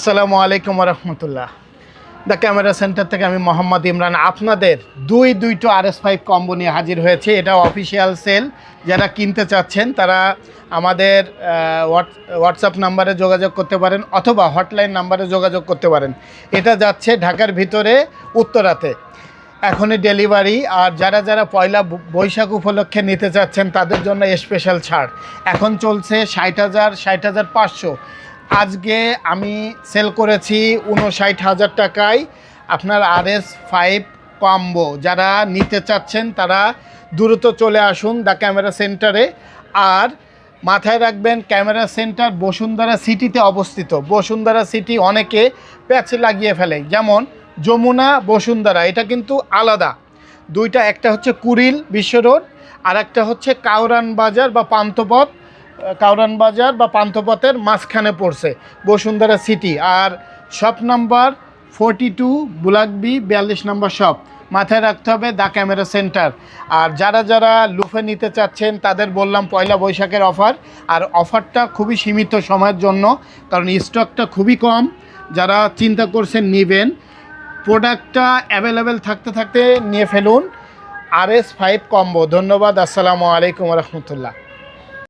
আসসালামু আলাইকুম রহমতুল্লাহ। The camera centre থেকে আমি মোহাম্মদ ইমরান আপনাদের দুইটো RS5 কম্বো নিয়ে হাজির হয়েছে। এটা অফিসিয়াল সেল। যারা কিনতে চাচ্ছেন তারা আমাদের হোয়াটসঅ্যাপ নাম্বারে যোগাযোগ করতে পারেন অথবা হটলাইন নাম্বারে যোগাযোগ করতে পারেন। এটা যাচ্ছে ঢাকার ভিতরে উত্তরাতে, এখনই ডেলিভারি। আর যারা যারা পয়লা বৈশাখ উপলক্ষে নিতে চাচ্ছেন তাদের জন্য স্পেশাল ছাড় এখন চলছে 60,000 60,500। আজকে আমি সেল করেছি 59,000 টাকায় আপনার RS5 কম্বো। যারা নিতে চাচ্ছেন তারা দ্রুত চলে আসুন দ্য ক্যামেরা সেন্টারে। আর মাথায় রাখবেন, ক্যামেরা সেন্টার বসুন্ধরা সিটিতে অবস্থিত। বসুন্ধরা সিটি অনেকে প্যাচ লাগিয়ে ফেলে, যেমন যমুনা বসুন্ধরা, এটা কিন্তু আলাদা দুইটা। একটা হচ্ছে কুড়িল বিশ্ব রোড, আর একটা হচ্ছে কাউরান বাজার বা পান্থপথ। কাউরান বাজার বা পান্থপথের মাঝখানে পড়ছে বসুন্ধরা সিটি। আর শপ নাম্বার 42 ব্লক বি 42 নম্বর শপ। মাথায় রাখতে হবে দ্য ক্যামেরা সেন্টার। আর যারা যারা লুফে নিতে চাচ্ছেন তাদের বললাম পয়লা বৈশাখের অফার। আর অফারটা খুবই সীমিত সময়ের জন্য, কারণ স্টকটা খুবই কম। যারা চিন্তা করছেন নেবেন, প্রোডাক্টটা অ্যাভেলেবেল থাকতে থাকতে নিয়ে ফেলুন। RS5 combo. ধন্যবাদ। আসসালামু আলাইকুম রহমতুল্লাহ।